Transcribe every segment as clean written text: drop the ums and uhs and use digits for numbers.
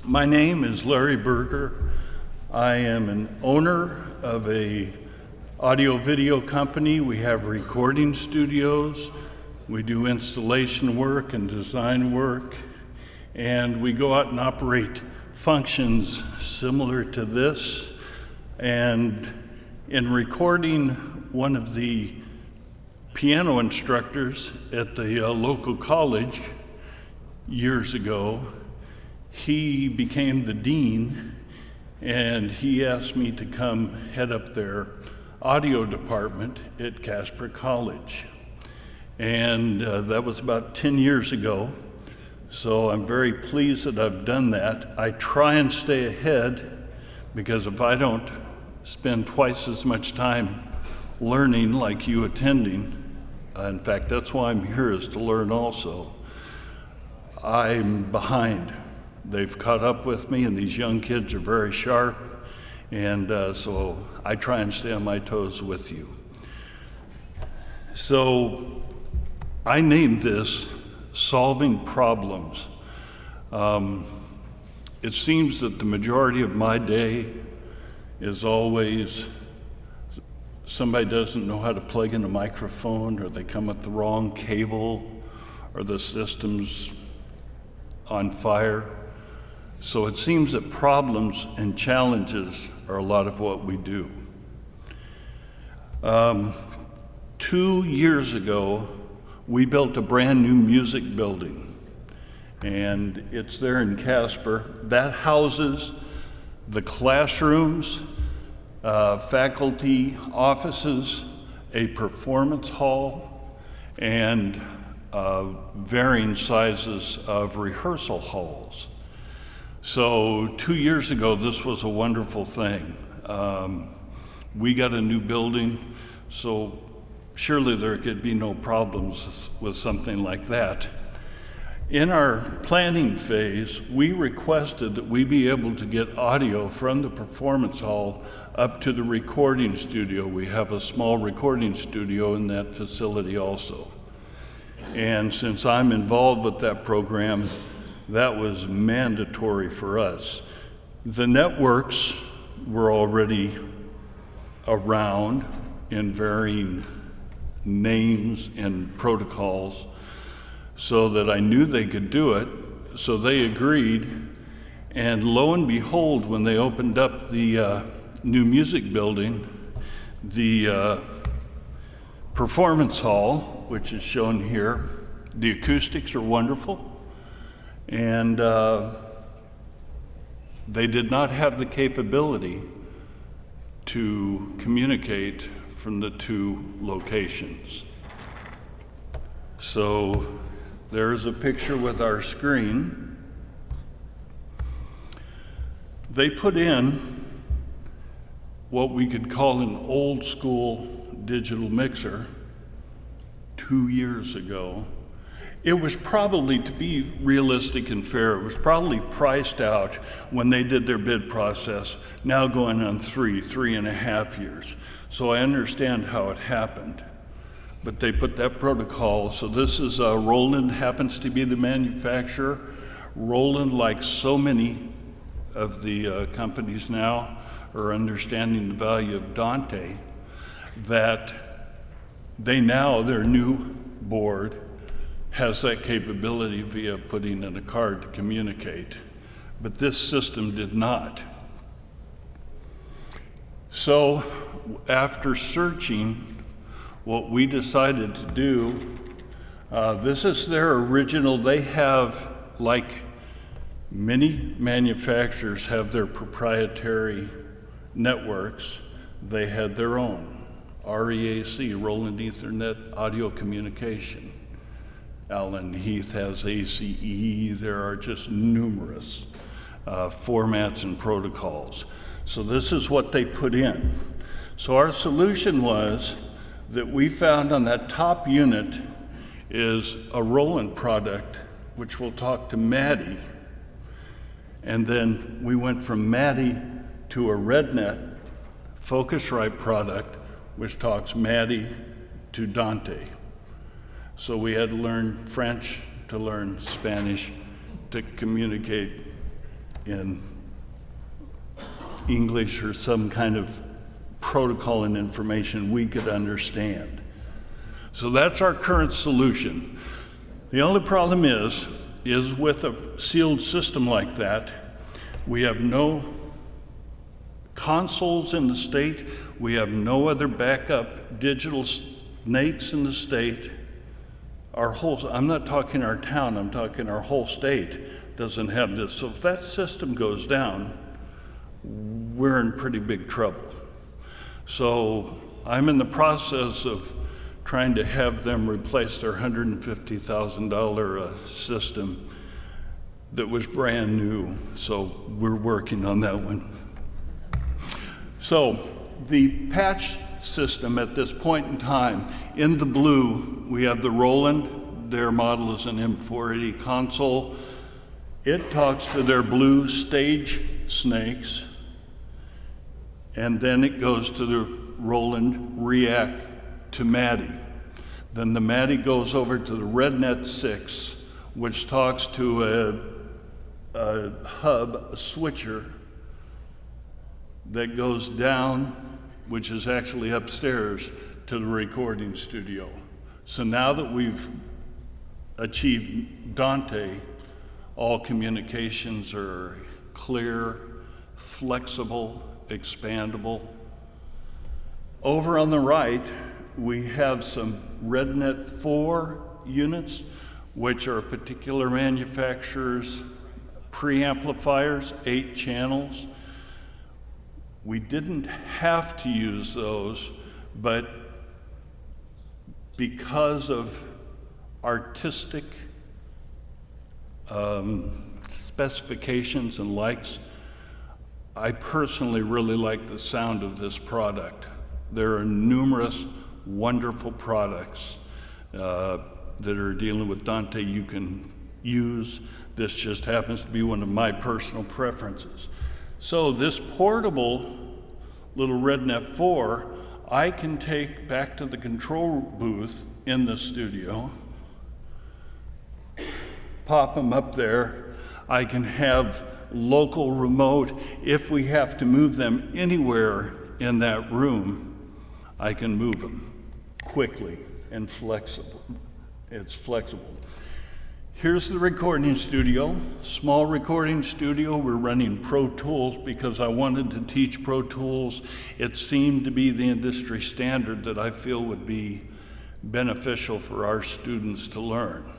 My name is Larry Berger. I am an owner of a audio-video company. We have recording studios. We do installation work and design work. And we go out and operate functions similar to this. And in recording, one of the piano instructors at the local college years ago, he became the dean, and he asked me to come head up their audio department at Casper College. And that was about 10 years ago. So I'm very pleased that I've done that. I try and stay ahead, because if I don't spend twice as much time learning like you attending, in fact, that's why I'm here, is to learn also, I'm behind. They've caught up with me, and these young kids are very sharp, and so I try and stay on my toes with you. So I named this Solving Problems. It seems that the majority of my day is always somebody doesn't know how to plug in a microphone, or they come with the wrong cable, or the system's on fire. So it seems that problems and challenges are a lot of what we do. 2 years ago, we built a brand new music building, and it's there in Casper. That houses the classrooms, faculty offices, a performance hall, and varying sizes of rehearsal halls. So 2 years ago, this was a wonderful thing. We got a new building, so surely there could be no problems with something like that. In our planning phase, we requested that we be able to get audio from the performance hall up to the recording studio. We have a small recording studio in that facility also. And since I'm involved with that program, that was mandatory for us. The networks were already around in varying names and protocols, so that I knew they could do it, so they agreed. And lo and behold, when they opened up the new music building, the performance hall, which is shown here, the acoustics are wonderful, and they did not have the capability to communicate from the two locations. So there's a picture with our screen. They put in what we could call an old school digital mixer 2 years ago. It was probably, to be realistic and fair, it was probably priced out when they did their bid process, now going on 3.5 years. So I understand how it happened. But they put that protocol. So this is Roland, happens to be the manufacturer. Roland, like so many of the companies now, are understanding the value of Dante, that their new board has that capability via putting in a card to communicate. But this system did not. So after searching, what we decided to do, this is their original. They have, like many manufacturers have their proprietary networks, they had their own. REAC, Roland Ethernet Audio Communication. Allen Heath has ACE. There are just numerous formats and protocols. So this is what they put in. So our solution was that we found on that top unit is a Roland product, which we'll talk to Maddie. And then we went from Maddie to a RedNet Focusrite product, which talks Maddie to Dante. So we had to learn French, to learn Spanish, to communicate in English or some kind of protocol and information we could understand. So that's our current solution. The only problem is with a sealed system like that, we have no consoles in the state, we have no other backup digital snakes in the state. I'm not talking our town, I'm talking our whole state doesn't have this. So if that system goes down, we're in pretty big trouble. So I'm in the process of trying to have them replace their $150,000 system that was brand new. So we're working on that one. So the patch system at this point in time, in the blue, we have the Roland. Their model is an M480 console. It talks to their blue stage snakes, and then it goes to the Roland React to Maddie. Then the Maddie goes over to the RedNet 6, which talks to a hub, a switcher, that goes down, which is actually upstairs, to the recording studio. So now that we've achieved Dante, all communications are clear, flexible, expandable. Over on the right, we have some RedNet IV units, which are particular manufacturers' preamplifiers, 8 channels. We didn't have to use those, but because of artistic specifications and likes, I personally really like the sound of this product. There are numerous wonderful products that are dealing with Dante you can use. This just happens to be one of my personal preferences. So this portable little RedNet 4, I can take back to the control booth in the studio, pop them up there. I can have local remote. If we have to move them anywhere in that room, I can move them quickly and flexible. It's flexible. Here's the recording studio, small recording studio. We're running Pro Tools because I wanted to teach Pro Tools. It seemed to be the industry standard that I feel would be beneficial for our students to learn.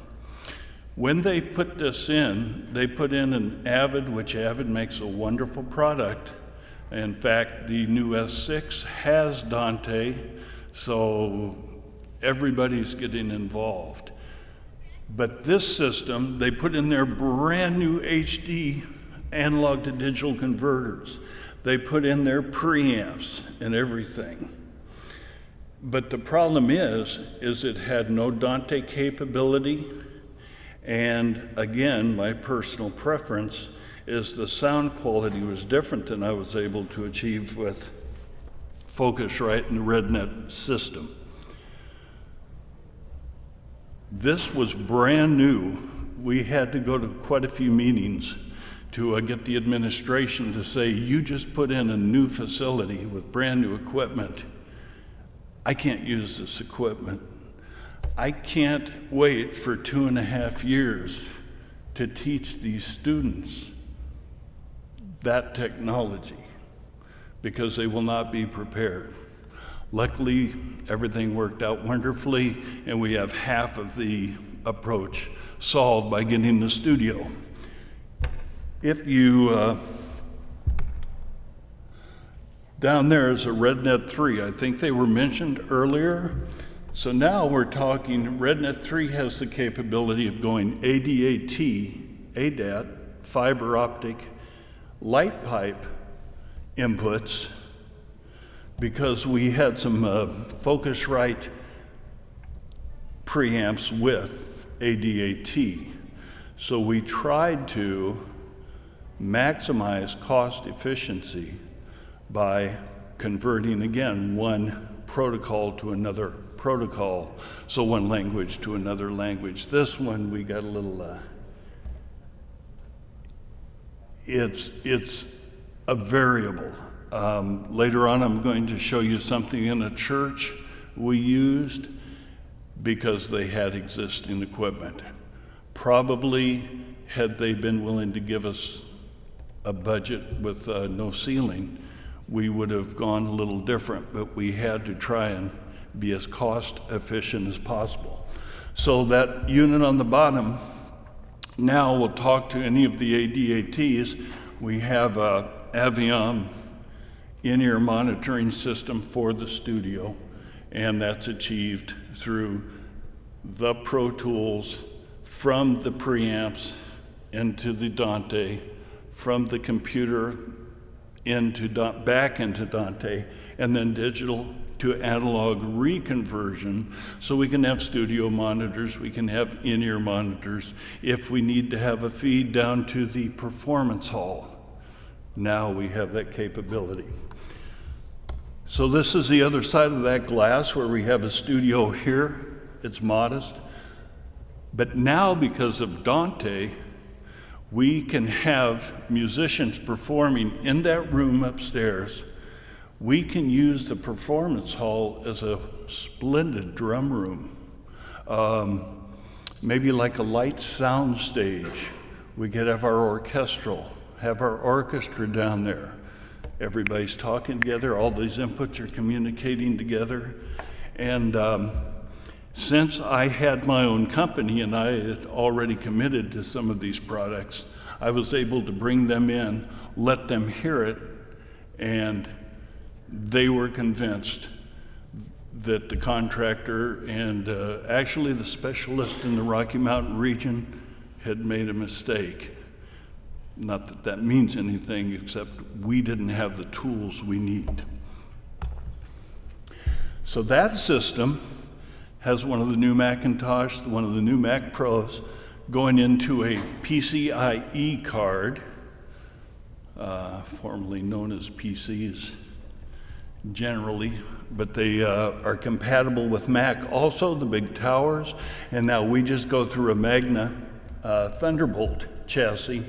When they put this in, they put in an Avid, which Avid makes a wonderful product. In fact, the new S6 has Dante, so everybody's getting involved. But this system, they put in their brand new HD analog to digital converters. They put in their preamps and everything. But the problem is it had no Dante capability. And again, my personal preference is the sound quality was different than I was able to achieve with Focusrite and the RedNet system. This was brand new. We had to go to quite a few meetings to get the administration to say, you just put in a new facility with brand new equipment. I can't use this equipment. I can't wait for 2.5 years to teach these students that technology because they will not be prepared. Luckily, everything worked out wonderfully, and we have half of the approach solved by getting the studio. If you, down there is a RedNet III. I think they were mentioned earlier. So now we're talking, RedNet III has the capability of going ADAT, fiber optic, light pipe inputs, because we had some Focusrite preamps with ADAT. So we tried to maximize cost efficiency by converting, again, one protocol to another protocol, so one language to another language. This one, we got a little it's a variable. Later on, I'm going to show you something in a church we used because they had existing equipment. Probably, had they been willing to give us a budget with no ceiling, we would have gone a little different, but we had to try and be as cost efficient as possible. So that unit on the bottom, now we'll talk to any of the ADATs. We have a Aviom in-ear monitoring system for the studio, and that's achieved through the Pro Tools from the preamps into the Dante, from the computer back into Dante, and then digital to analog reconversion, so we can have studio monitors, we can have in-ear monitors. If we need to have a feed down to the performance hall, now we have that capability. So this is the other side of that glass where we have a studio here. It's modest. But now, because of Dante, we can have musicians performing in that room upstairs. We can use the performance hall as a splendid drum room. Maybe like a light sound stage. We could have our orchestra down there. Everybody's talking together, all these inputs are communicating together. And since I had my own company and I had already committed to some of these products, I was able to bring them in, let them hear it, and they were convinced that the contractor and actually the specialist in the Rocky Mountain region had made a mistake. Not that that means anything, except we didn't have the tools we need. So that system has one of the new Macintosh, one of the new Mac Pros, going into a PCIe card, formerly known as PCs generally, but they are compatible with Mac, also the big towers, and now we just go through a Magna Thunderbolt chassis,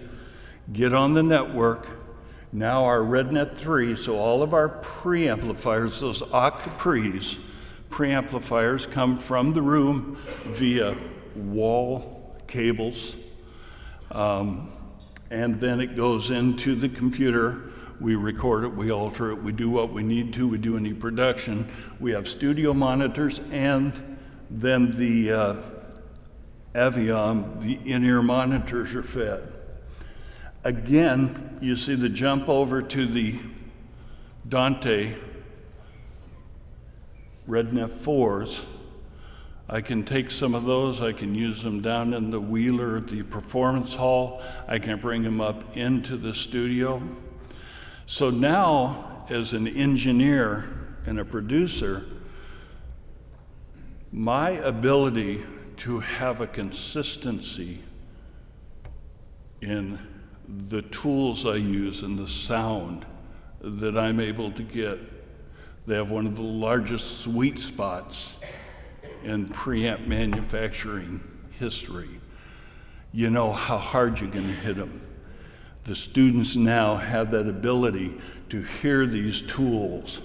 get on the network. Now our RedNet III, so all of our preamplifiers, those octa preamplifiers come from the room via wall cables, and then it goes into the computer. We record it, we alter it, we do what we need to, we do any production. We have studio monitors, and then the Aviom, the in-ear monitors are fed. Again, you see the jump over to the Dante RedNet IVs. I can take some of those, I can use them down in the Wheeler, the performance hall. I can bring them up into the studio. So now, as an engineer and a producer, my ability to have a consistency in the tools I use and the sound that I'm able to get. They have one of the largest sweet spots in preamp manufacturing history. You know how hard you're going to hit them. The students now have that ability to hear these tools.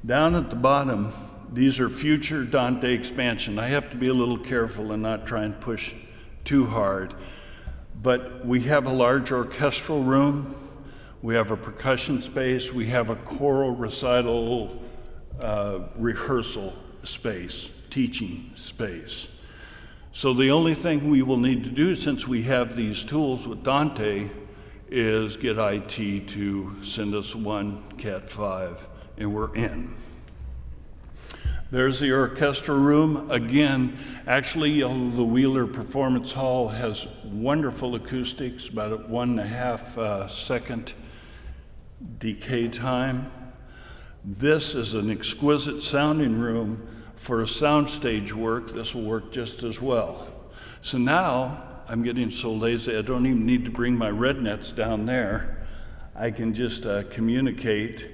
Down at the bottom, these are future Dante expansion. I have to be a little careful and not try and push too hard. But we have a large orchestral room, we have a percussion space, we have a choral recital rehearsal space, teaching space. So the only thing we will need to do, since we have these tools with Dante, is get IT to send us one Cat 5, and we're in. There's the orchestra room. Again, actually, the Wheeler Performance Hall has wonderful acoustics, about a 1.5 second decay time. This is an exquisite sounding room. For a soundstage work, this will work just as well. So now, I'm getting so lazy, I don't even need to bring my RedNets down there. I can just communicate.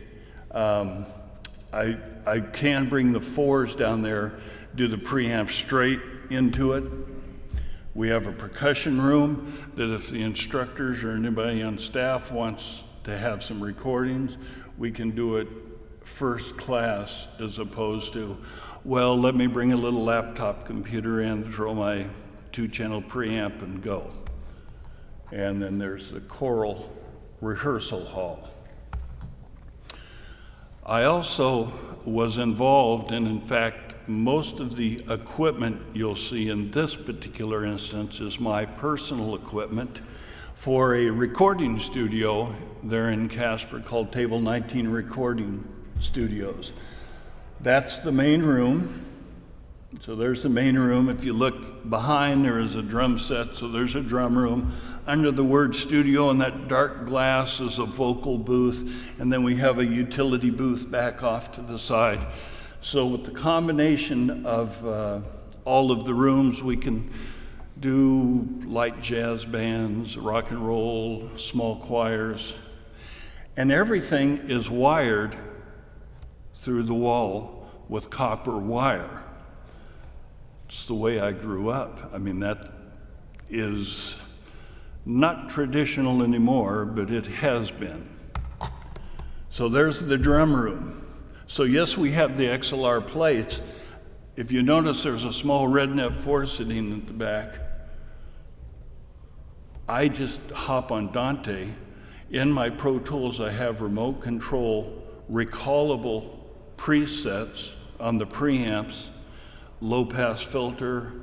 I can bring the 4s down there, do the preamp straight into it. We have a percussion room that if the instructors or anybody on staff wants to have some recordings, we can do it first class as opposed to, well, let me bring a little laptop computer in, throw my 2-channel preamp and go. And then there's the choral rehearsal hall. I also was involved in fact, most of the equipment you'll see in this particular instance is my personal equipment for a recording studio there in Casper called Table 19 Recording Studios. That's the main room. So there's the main room. If you look behind, there is a drum set, so there's a drum room. Under the word studio in that dark glass is a vocal booth, and then we have a utility booth back off to the side. So with the combination of all of the rooms, we can do light jazz bands, rock and roll, small choirs, and everything is wired through the wall with copper wire. It's the way I grew up. I mean, that is not traditional anymore, but it has been. So there's the drum room. So yes, we have the XLR plates. If you notice, there's a small RedNet IV sitting at the back. I just hop on Dante. In my Pro Tools, I have remote control, recallable presets on the preamps, low pass filter,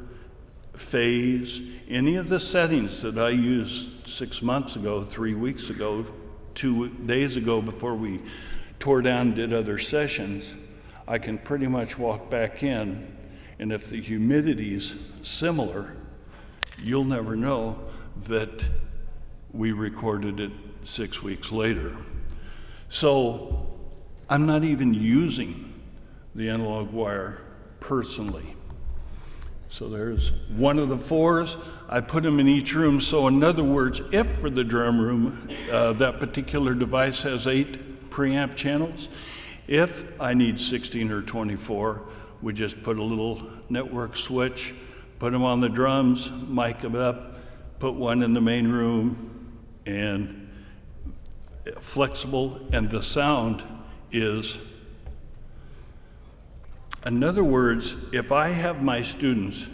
phase, any of the settings that I used 6 months ago, 3 weeks ago, 2 days ago before we tore down and did other sessions, I can pretty much walk back in, and if the humidity's similar, you'll never know that we recorded it 6 weeks later. So I'm not even using the analog wire personally. So there's one of the 4s. I put them in each room. So in other words, if for the drum room, that particular device has 8 preamp channels, if I need 16 or 24, we just put a little network switch, put them on the drums, mic them up, put one in the main room, and flexible, and the sound is. In other words, if I have my students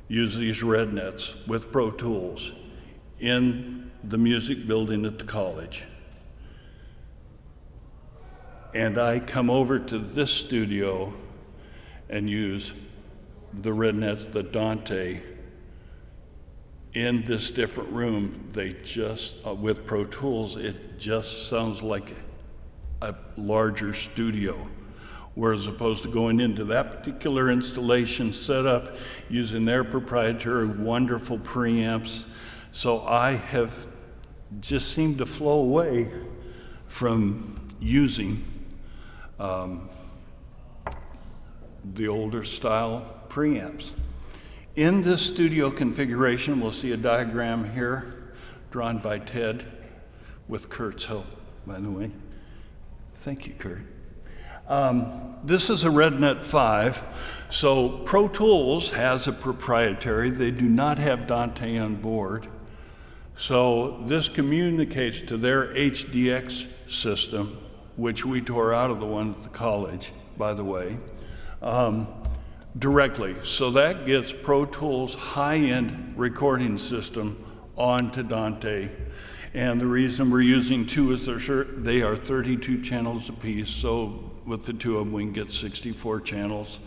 use these RedNets with Pro Tools in the music building at the college, and I come over to this studio and use the RedNets, the Dante, in this different room, they just, with Pro Tools, it just sounds like a larger studio. Whereas opposed to going into that particular installation setup using their proprietary wonderful preamps. So I have just seemed to flow away from using the older style preamps. In this studio configuration, we'll see a diagram here drawn by Ted with Kurt's help, by the way. Thank you, Kurt. This is a RedNet 5. So Pro Tools has a proprietary. They do not have Dante on board. So this communicates to their HDX system, which we tore out of the one at the college, by the way, directly. So that gets Pro Tools high-end recording system onto Dante. And the reason we're using 2 is they are 32 channels apiece. So with the 2 of them, we can get 64 channels.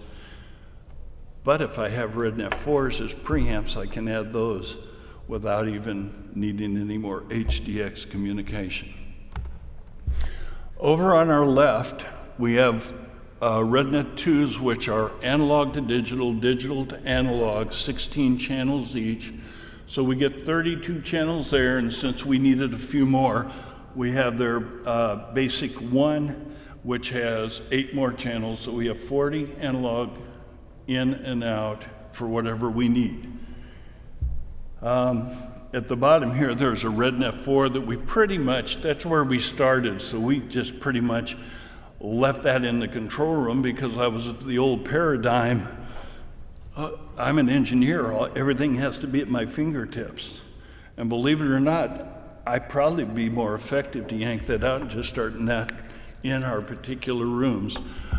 But if I have RedNet 4s as preamps, I can add those without even needing any more HDX communication. Over on our left, we have RedNet 2s, which are analog to digital, digital to analog, 16 channels each. So we get 32 channels there, and since we needed a few more, we have their basic 1, which has 8 more channels, so we have 40 analog in and out for whatever we need. At the bottom here, there's a RedNet 4 that we pretty much, that's where we started, so we just pretty much left that in the control room because I was at the old paradigm I'm an engineer. Everything has to be at my fingertips. And believe it or not, I'd probably be more effective to yank that out and just starting that in our particular rooms,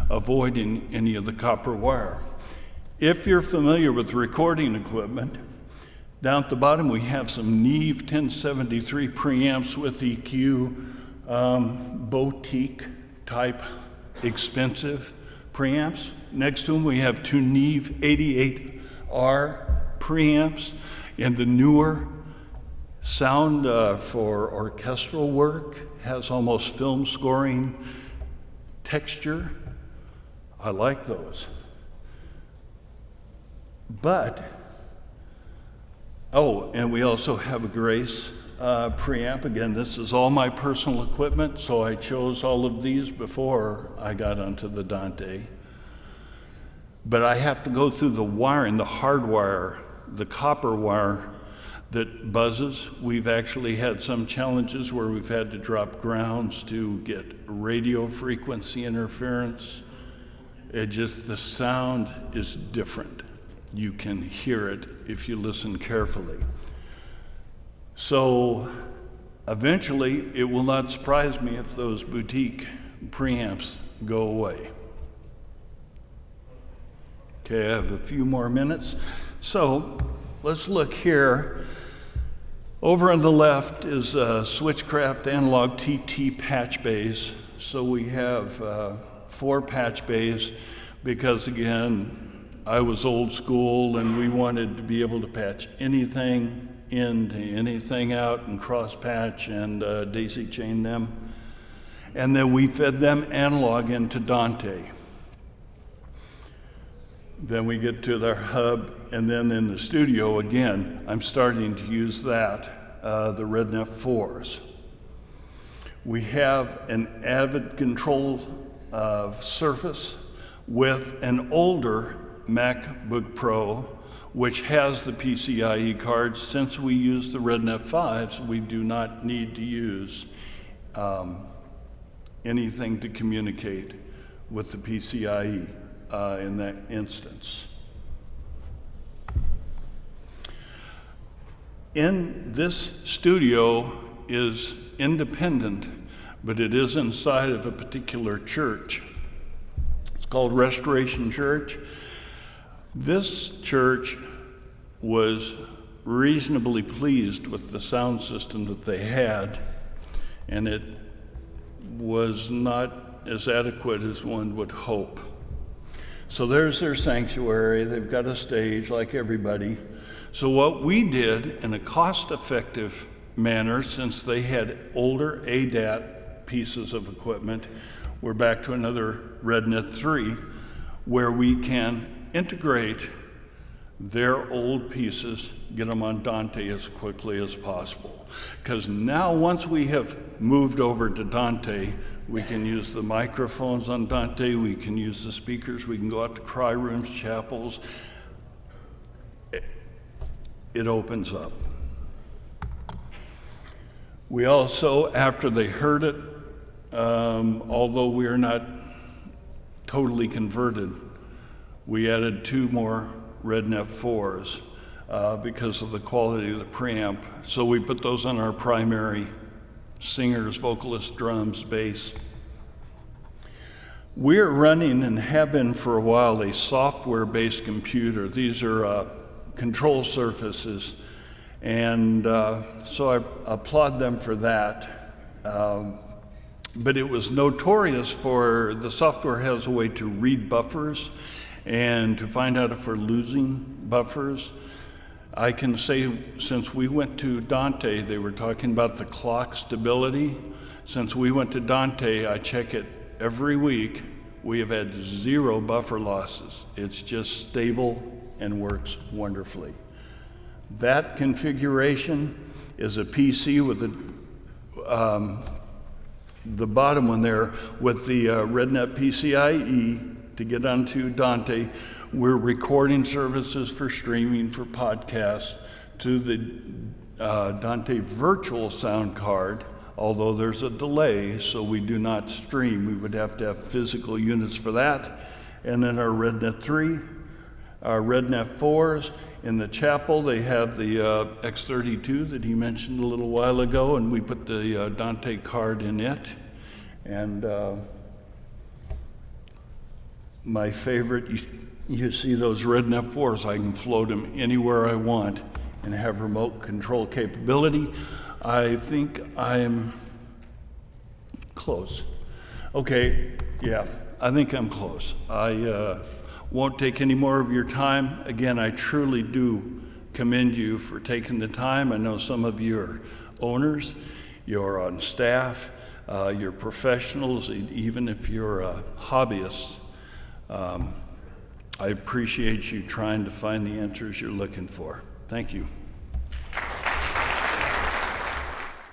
avoiding any of the copper wire. If you're familiar with recording equipment, down at the bottom we have some Neve 1073 preamps with EQ, boutique type expensive preamps. Next to them we have two Neve 88R preamps in the newer sound for orchestral work, has almost film scoring texture. I like those. But, and we also have a Grace preamp. Again, this is all my personal equipment, so I chose all of these before I got onto the Dante. But I have to go through the wiring, the hard wire, the copper wire that buzzes. We've actually had some challenges where we've had to drop grounds to get radio frequency interference. The sound is different. You can hear it if you listen carefully. So eventually, it will not surprise me if those boutique preamps go away. Okay, I have a few more minutes. So let's look here. Over on the left is a Switchcraft analog TT patch bays. So we have 4 patch bays because, again, I was old school and we wanted to be able to patch anything into anything out and cross patch and daisy chain them. And then we fed them analog into Dante. Then we get to their hub, and then in the studio, again, I'm starting to use that, the RedNet 4s. We have an Avid control surface with an older MacBook Pro, which has the PCIe cards. Since we use the RedNet 5s, we do not need to use anything to communicate with the PCIe in that instance. In this studio is independent, but it is inside of a particular church. It's called Restoration Church. This church was reasonably pleased with the sound system that they had, and it was not as adequate as one would hope. So there's their sanctuary. They've got a stage like everybody. So what we did in a cost-effective manner, since they had older ADAT pieces of equipment, we're back to another RedNet III, where we can integrate their old pieces, get them on Dante as quickly as possible. Because now, once we have moved over to Dante, we can use the microphones on Dante, we can use the speakers, we can go out to cry rooms, chapels. It opens up. We also, after they heard it, although we are not totally converted, we added 2 more RedNet 4s because of the quality of the preamp. So we put those on our primary singers, vocalists, drums, bass. We're running, and have been for a while, a software-based computer. These are control surfaces, and so I applaud them for that. But it was notorious for the software has a way to read buffers and to find out if we're losing buffers. I can say, since we went to Dante, they were talking about the clock stability. Since we went to Dante, I check it every week. We have had 0 buffer losses. It's just stable and works wonderfully. That configuration is a PC with the bottom one there with the RedNet PCIe to get onto Dante. We're recording services for streaming, for podcasts, to the Dante virtual sound card, although there's a delay, so we do not stream. We would have to have physical units for that. And then our RedNet 3 RedNet 4s. In the chapel, they have the X32 that he mentioned a little while ago, and we put the Dante card in it. And my favorite, you see those RedNet 4s, I can float them anywhere I want and have remote control capability. I think I'm close. Okay, yeah, I think I'm close. I won't take any more of your time. Again, I truly do commend you for taking the time. I know some of you are owners, you're on staff, you're professionals, even if you're a hobbyist. I appreciate you trying to find the answers you're looking for. Thank you.